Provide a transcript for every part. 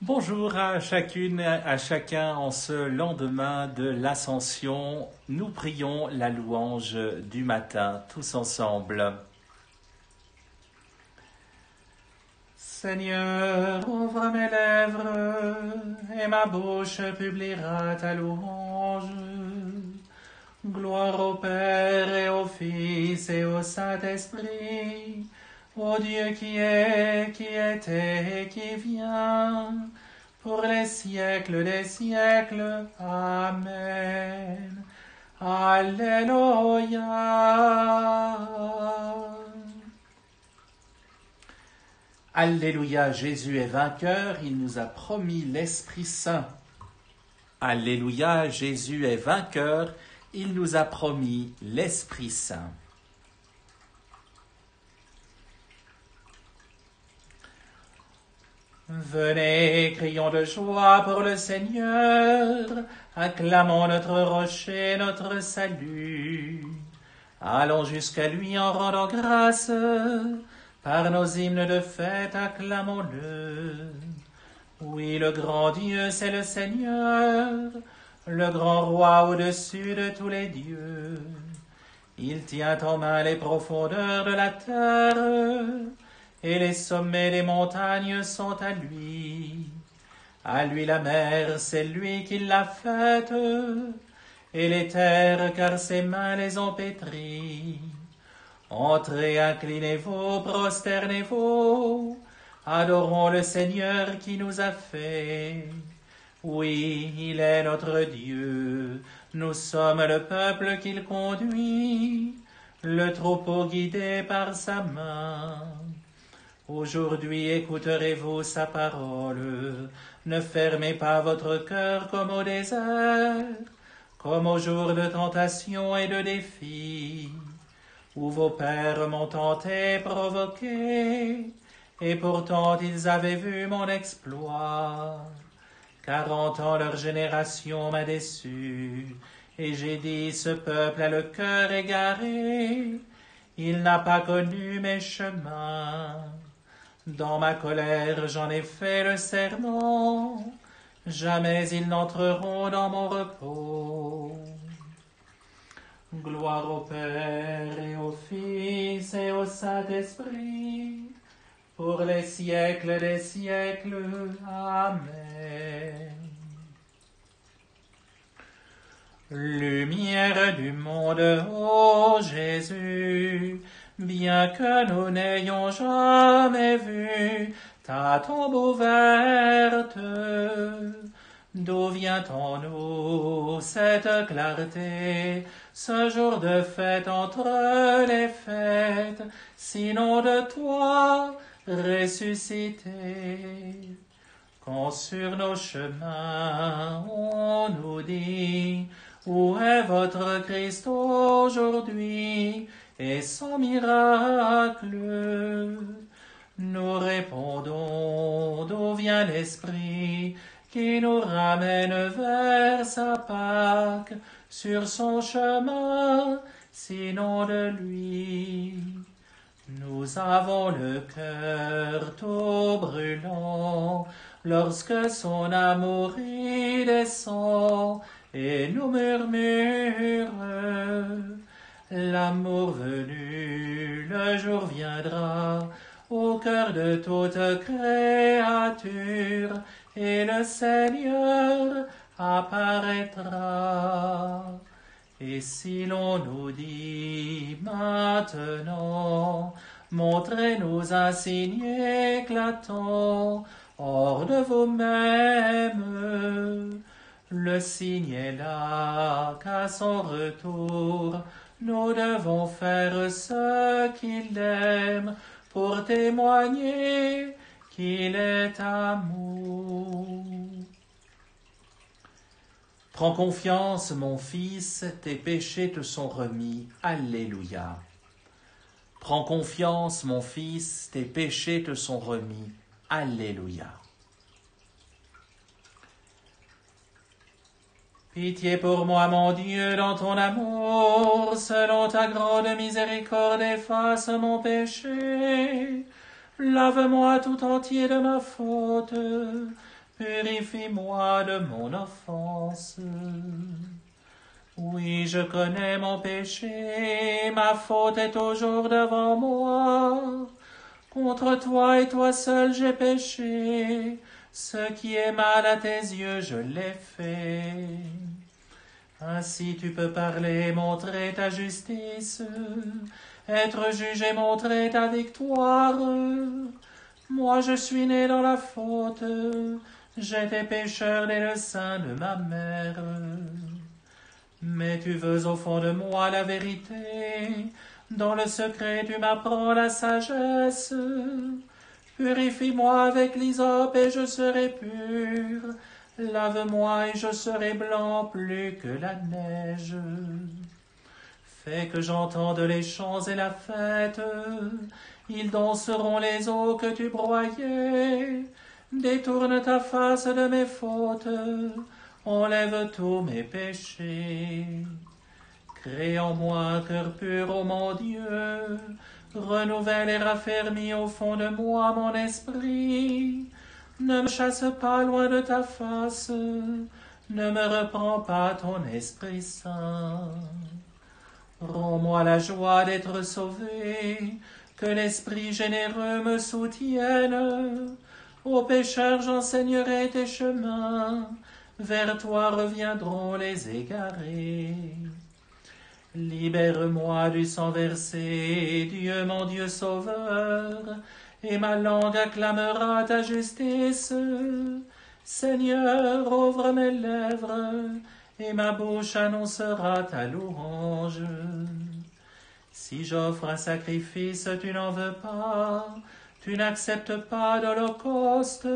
Bonjour à chacune, à chacun en ce lendemain de l'Ascension. Nous prions la louange du matin tous ensemble. Seigneur, ouvre mes lèvres et ma bouche publiera ta louange. Gloire au Père et au Fils et au Saint-Esprit, au Dieu qui est, qui était et qui vient, pour les siècles des siècles. Amen. Alléluia. Alléluia, Jésus est vainqueur, il nous a promis l'Esprit Saint. Alléluia, Jésus est vainqueur, il nous a promis l'Esprit Saint. Venez, crions de joie pour le Seigneur, acclamons notre rocher, notre salut. Allons jusqu'à lui en rendant grâce, par nos hymnes de fête, acclamons-le. Oui, le grand Dieu, c'est le Seigneur, le grand roi au-dessus de tous les dieux. Il tient en main les profondeurs de la terre, et les sommets des montagnes sont à lui. À lui la mer, c'est lui qui l'a faite, et les terres, car ses mains les ont pétries. Entrez, inclinez-vous, prosternez-vous, adorons le Seigneur qui nous a fait. Oui, il est notre Dieu, nous sommes le peuple qu'il conduit, le troupeau guidé par sa main. Aujourd'hui écouterez-vous sa parole, ne fermez pas votre cœur comme au désert, comme au jour de tentation et de défi, où vos pères m'ont tenté, provoqué, et pourtant ils avaient vu mon exploit. 40 ans leur génération m'a déçu, et j'ai dit, ce peuple a le cœur égaré, il n'a pas connu mes chemins. Dans ma colère, j'en ai fait le serment, jamais ils n'entreront dans mon repos. Gloire au Père et au Fils et au Saint-Esprit, pour les siècles des siècles. Amen. Lumière du monde, ô Jésus, bien que nous n'ayons jamais vu ta tombe ouverte, d'où vient en nous cette clarté, ce jour de fête entre les fêtes, sinon de toi ressuscité? Quand sur nos chemins on nous dit, où est votre Christ aujourd'hui, et sans miracle, nous répondons, d'où vient l'Esprit qui nous ramène vers sa Pâque, sur son chemin, sinon de lui. Nous avons le cœur tout brûlant, lorsque son amour y descend, et nous murmure, l'amour venu, le jour viendra, au cœur de toute créature, et le Seigneur apparaîtra. Et si l'on nous dit maintenant, montrez-nous un signe éclatant, hors de vous-même, le signe est là, qu'à son retour, nous devons faire ce qu'il aime, pour témoigner qu'il est amour. Prends confiance, mon fils, tes péchés te sont remis. Alléluia. Prends confiance, mon fils, tes péchés te sont remis. Alléluia. Pitié pour moi, mon Dieu, dans ton amour, selon ta grande miséricorde, efface mon péché. Lave-moi tout entier de ma faute, purifie-moi de mon offense. Oui, je connais mon péché, ma faute est toujours devant moi. Contre toi et toi seul j'ai péché, ce qui est mal à tes yeux je l'ai fait. Ainsi tu peux parler, montrer ta justice, être jugé, montrer ta victoire. Moi je suis né dans la faute, j'étais pécheur dès le sein de ma mère. Mais tu veux au fond de moi la vérité, dans le secret tu m'apprends la sagesse. Purifie-moi avec l'hysope et je serai pur, lave-moi et je serai blanc plus que la neige. Fais que j'entende les chants et la fête, ils danseront les eaux que tu broyais. Détourne ta face de mes fautes, enlève tous mes péchés. Crée en moi un cœur pur, ô mon Dieu, renouvelle et raffermis au fond de moi mon esprit. Ne me chasse pas loin de ta face, ne me reprends pas ton Esprit Saint. Rends-moi la joie d'être sauvé, que l'Esprit généreux me soutienne. Aux pécheurs j'enseignerai tes chemins, vers toi reviendront les égarés. Libère-moi du sang versé, Dieu mon Dieu sauveur, et ma langue acclamera ta justice. Seigneur, ouvre mes lèvres, et ma bouche annoncera ta louange. Si j'offre un sacrifice, tu n'en veux pas, tu n'acceptes pas d'holocauste.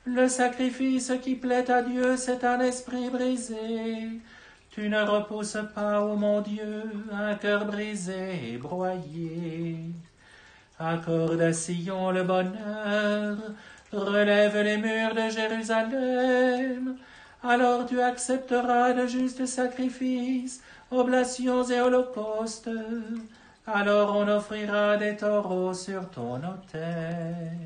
Le sacrifice qui plaît à Dieu, c'est un esprit brisé. Tu ne repousses pas, ô mon Dieu, un cœur brisé et broyé. Accorde à Sion le bonheur, relève les murs de Jérusalem. Alors tu accepteras de justes sacrifices, oblations et holocaustes. Alors on offrira des taureaux sur ton autel.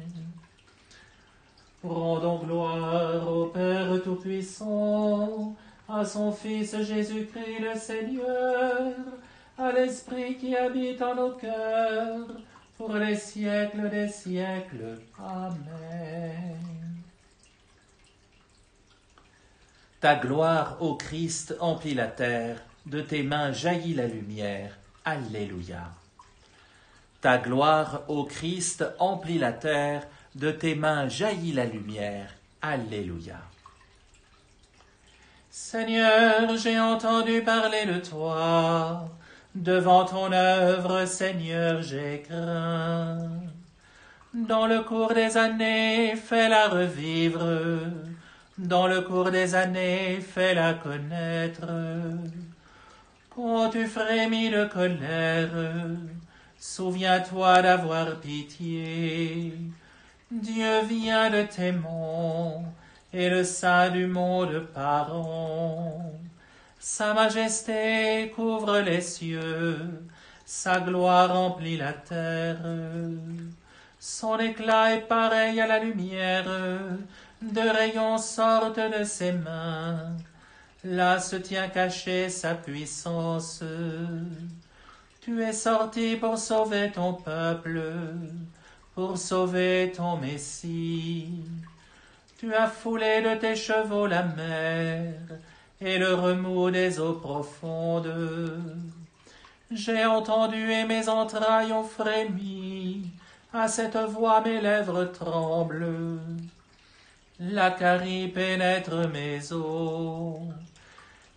Rendons gloire au Père Tout-Puissant, à son Fils Jésus-Christ le Seigneur, à l'Esprit qui habite en nos cœurs, pour les siècles des siècles. Amen. Ta gloire, ô Christ, emplit la terre, de tes mains jaillit la lumière. Alléluia. Ta gloire, ô Christ, emplit la terre, de tes mains jaillit la lumière. Alléluia. Seigneur, j'ai entendu parler de toi. Devant ton œuvre, Seigneur, j'ai craint. Dans le cours des années, fais-la revivre. Dans le cours des années, fais-la connaître. Quand tu frémis de colère, souviens-toi d'avoir pitié. Dieu vient de tes monts, et le Saint du monde parent. Sa majesté couvre les cieux, sa gloire remplit la terre. Son éclat est pareil à la lumière, de rayons sortent de ses mains. Là se tient cachée sa puissance. Tu es sorti pour sauver ton peuple, pour sauver ton Messie. Tu as foulé de tes chevaux la mer et le remous des eaux profondes. J'ai entendu et mes entrailles ont frémi, à cette voix mes lèvres tremblent. La carie pénètre mes os,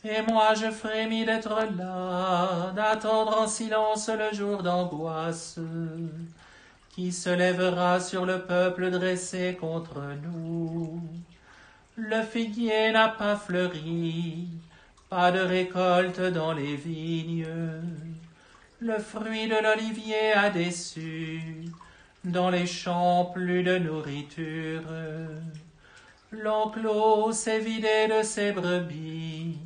et moi je frémis d'être là, d'attendre en silence le jour d'angoisse, qui se lèvera sur le peuple dressé contre nous. Le figuier n'a pas fleuri, pas de récolte dans les vignes. Le fruit de l'olivier a déçu, dans les champs plus de nourriture. L'enclos s'est vidé de ses brebis,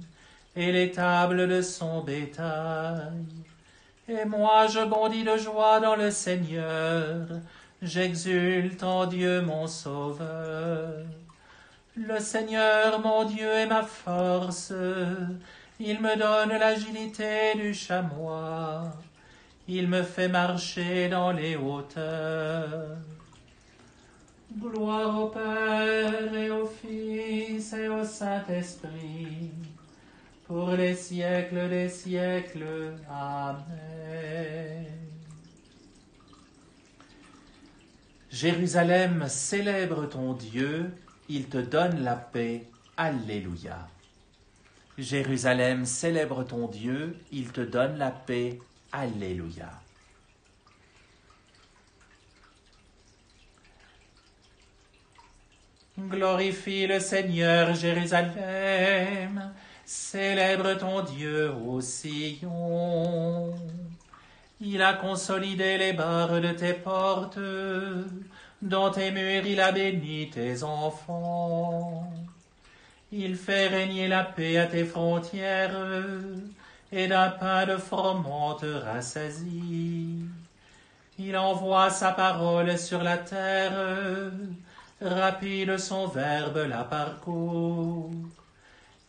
et l'étable de son bétail. Et moi je bondis de joie dans le Seigneur, j'exulte en Dieu mon Sauveur. Le Seigneur, mon Dieu, est ma force. Il me donne l'agilité du chamois. Il me fait marcher dans les hauteurs. Gloire au Père et au Fils et au Saint-Esprit, pour les siècles des siècles. Amen. Jérusalem, célèbre ton Dieu, il te donne la paix. Alléluia. Jérusalem, célèbre ton Dieu, il te donne la paix. Alléluia. Glorifie le Seigneur, Jérusalem, célèbre ton Dieu ô Sion. Il a consolidé les barres de tes portes, dans tes murs il a béni tes enfants. Il fait régner la paix à tes frontières, et d'un pain de froment te rassasie. Il envoie sa parole sur la terre, rapide son verbe la parcourt.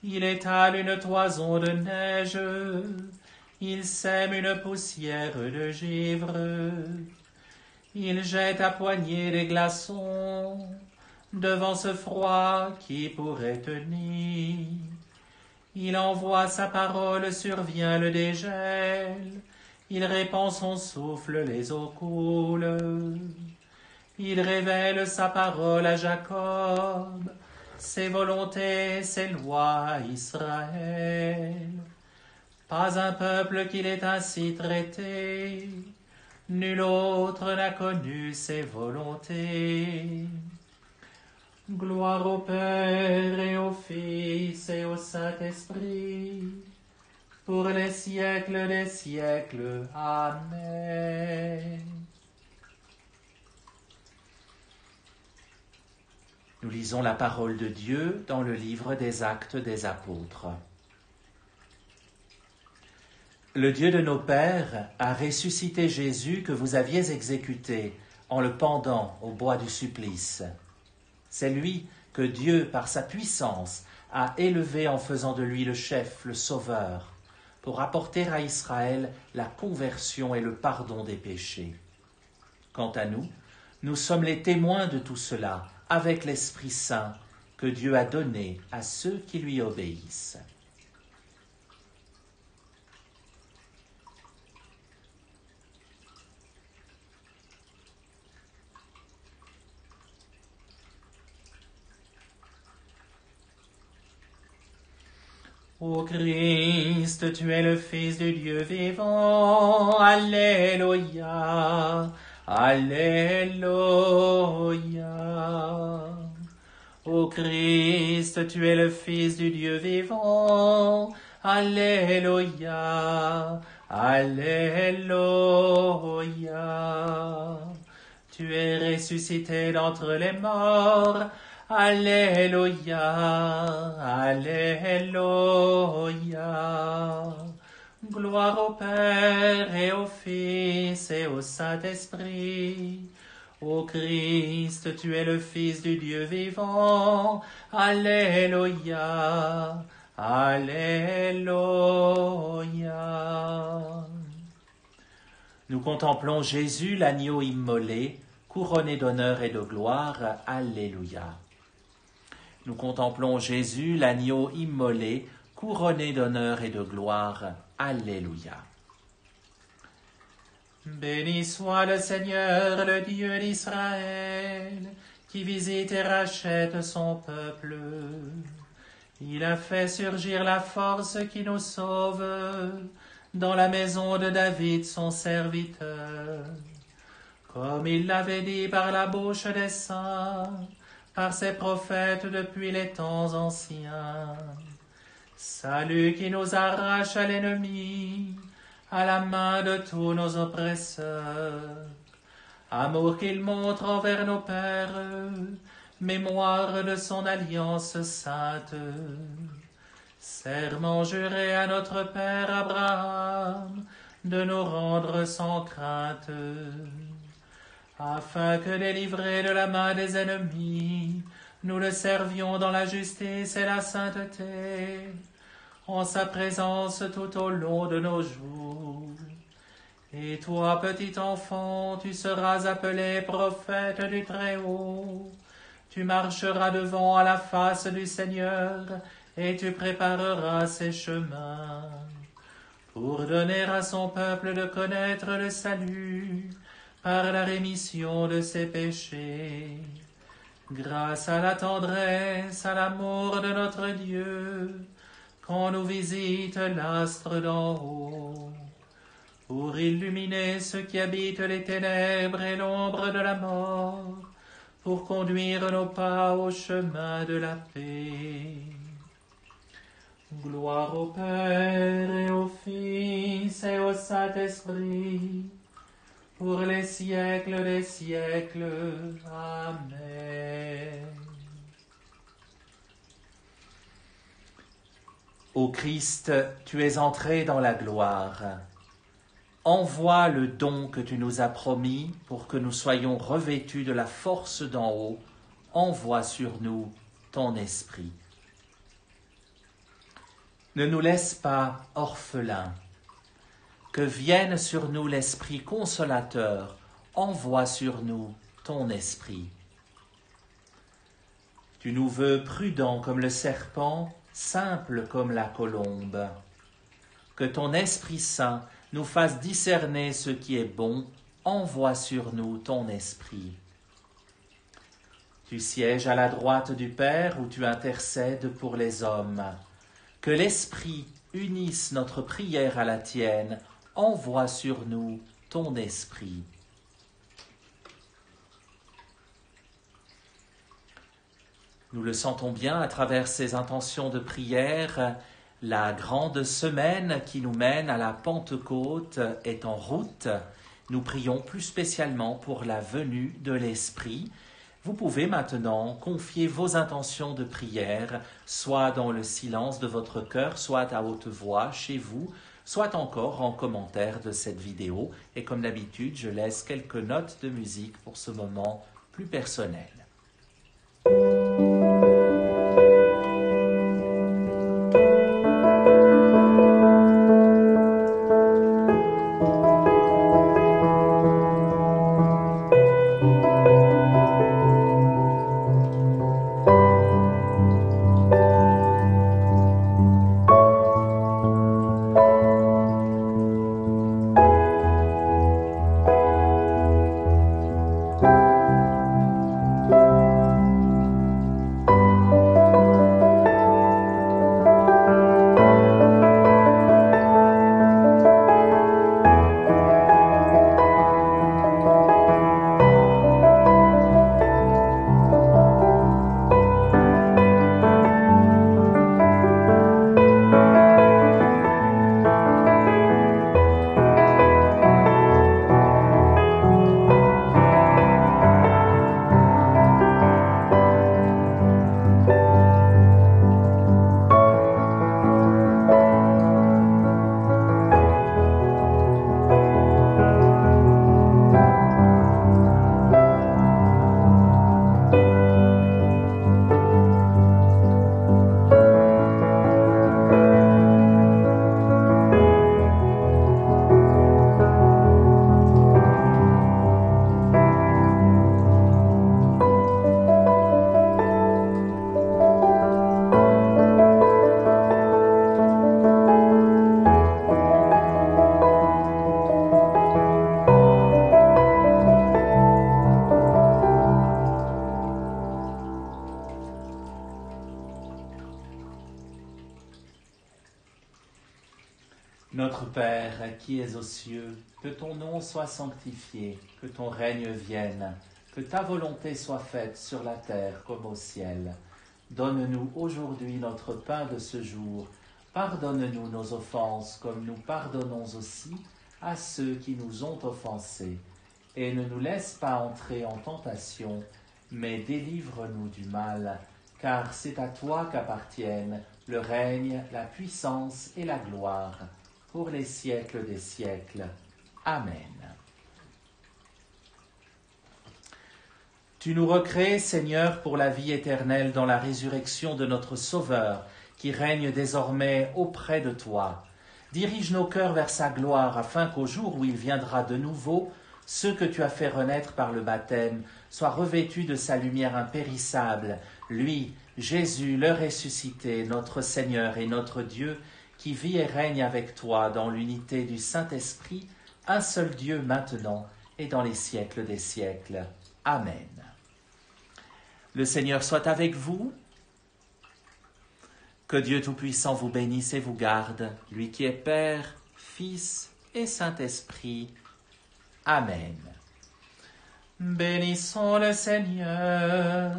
Il étale une toison de neige, il sème une poussière de givre. Il jette à poignée des glaçons, devant ce froid qui pourrait tenir. Il envoie sa parole, survient le dégel. Il répand son souffle, les eaux coulent. Il révèle sa parole à Jacob, ses volontés, ses lois à Israël. Pas un peuple qu'il ait ainsi traité, nul autre n'a connu ses volontés. Gloire au Père et au Fils et au Saint-Esprit, pour les siècles des siècles. Amen. Nous lisons la parole de Dieu dans le livre des Actes des Apôtres. Le Dieu de nos pères a ressuscité Jésus que vous aviez exécuté en le pendant au bois du supplice. C'est lui que Dieu, par sa puissance, a élevé en faisant de lui le chef, le sauveur, pour apporter à Israël la conversion et le pardon des péchés. Quant à nous, nous sommes les témoins de tout cela, avec l'Esprit Saint que Dieu a donné à ceux qui lui obéissent. Ô Christ, tu es le Fils du Dieu vivant. Alléluia, Alléluia. Ô Christ, tu es le Fils du Dieu vivant. Alléluia, Alléluia. Tu es ressuscité d'entre les morts. Alléluia, Alléluia. Gloire au Père et au Fils et au Saint-Esprit. Ô Christ, tu es le Fils du Dieu vivant. Alléluia, Alléluia. Nous contemplons Jésus, l'agneau immolé, couronné d'honneur et de gloire. Alléluia. Nous contemplons Jésus, l'agneau immolé, couronné d'honneur et de gloire. Alléluia. Béni soit le Seigneur, le Dieu d'Israël, qui visite et rachète son peuple. Il a fait surgir la force qui nous sauve dans la maison de David, son serviteur. Comme il l'avait dit par la bouche des saints, par ses prophètes depuis les temps anciens. Salut qui nous arrache à l'ennemi, à la main de tous nos oppresseurs. Amour qu'il montre envers nos pères, mémoire de son alliance sainte. Serment juré à notre père Abraham, de nous rendre sans crainte, afin que délivrés de la main des ennemis, nous le servions dans la justice et la sainteté, en sa présence tout au long de nos jours. Et toi, petit enfant, tu seras appelé prophète du Très-Haut. Tu marcheras devant à la face du Seigneur, et tu prépareras ses chemins, pour donner à son peuple de connaître le salut, par la rémission de ses péchés. Grâce à la tendresse, à l'amour de notre Dieu, quand nous visite l'astre d'en haut, pour illuminer ceux qui habitent les ténèbres et l'ombre de la mort, pour conduire nos pas au chemin de la paix. Gloire au Père et au Fils et au Saint-Esprit, pour les siècles des siècles. Amen. Ô Christ, tu es entré dans la gloire. Envoie le don que tu nous as promis pour que nous soyons revêtus de la force d'en haut. Envoie sur nous ton esprit. Ne nous laisse pas orphelins. Que vienne sur nous l'Esprit consolateur. Envoie sur nous ton esprit. Tu nous veux prudents comme le serpent, simples comme la colombe. Que ton Esprit Saint nous fasse discerner ce qui est bon. Envoie sur nous ton esprit. Tu sièges à la droite du Père où tu intercèdes pour les hommes. Que l'Esprit unisse notre prière à la tienne. Envoie sur nous ton esprit. Nous le sentons bien à travers ces intentions de prière. La grande semaine qui nous mène à la Pentecôte est en route. Nous prions plus spécialement pour la venue de l'Esprit. Vous pouvez maintenant confier vos intentions de prière, soit dans le silence de votre cœur, soit à haute voix chez vous, soit encore en commentaire de cette vidéo. Et comme d'habitude, je laisse quelques notes de musique pour ce moment plus personnel. Notre Père, qui es aux cieux, que ton nom soit sanctifié, que ton règne vienne, que ta volonté soit faite sur la terre comme au ciel. Donne-nous aujourd'hui notre pain de ce jour. Pardonne-nous nos offenses comme nous pardonnons aussi à ceux qui nous ont offensés. Et ne nous laisse pas entrer en tentation, mais délivre-nous du mal, car c'est à toi qu'appartiennent le règne, la puissance et la gloire, pour les siècles des siècles. Amen. Tu nous recrées, Seigneur, pour la vie éternelle dans la résurrection de notre Sauveur, qui règne désormais auprès de toi. Dirige nos cœurs vers sa gloire, afin qu'au jour où il viendra de nouveau, ceux que tu as fait renaître par le baptême soient revêtus de sa lumière impérissable, lui, Jésus, le ressuscité, notre Seigneur et notre Dieu, qui vit et règne avec toi dans l'unité du Saint-Esprit, un seul Dieu maintenant et dans les siècles des siècles. Amen. Le Seigneur soit avec vous. Que Dieu Tout-Puissant vous bénisse et vous garde, lui qui est Père, Fils et Saint-Esprit. Amen. Bénissons le Seigneur,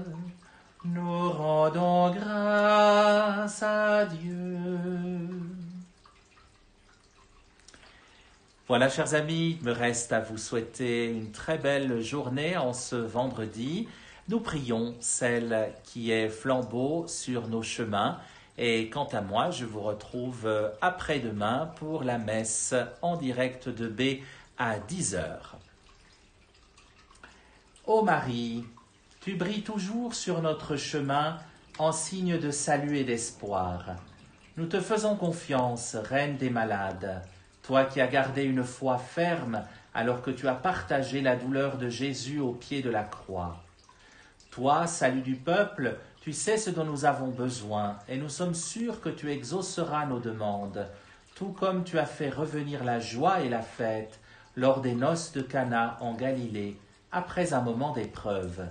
nous rendons grâce à Dieu. Voilà, chers amis, il me reste à vous souhaiter une très belle journée en ce vendredi. Nous prions celle qui est flambeau sur nos chemins. Et quant à moi, je vous retrouve après-demain pour la messe en direct de B à 10h. Ô Marie, tu brilles toujours sur notre chemin en signe de salut et d'espoir. Nous te faisons confiance, Reine des malades, toi qui as gardé une foi ferme alors que tu as partagé la douleur de Jésus au pied de la croix. Toi, salut du peuple, tu sais ce dont nous avons besoin et nous sommes sûrs que tu exauceras nos demandes, tout comme tu as fait revenir la joie et la fête lors des noces de Cana en Galilée, après un moment d'épreuve.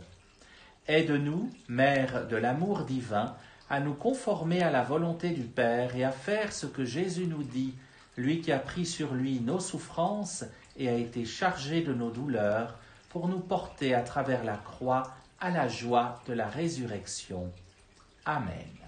Aide-nous, Mère de l'amour divin, à nous conformer à la volonté du Père et à faire ce que Jésus nous dit, lui qui a pris sur lui nos souffrances et a été chargé de nos douleurs, pour nous porter à travers la croix à la joie de la résurrection. Amen.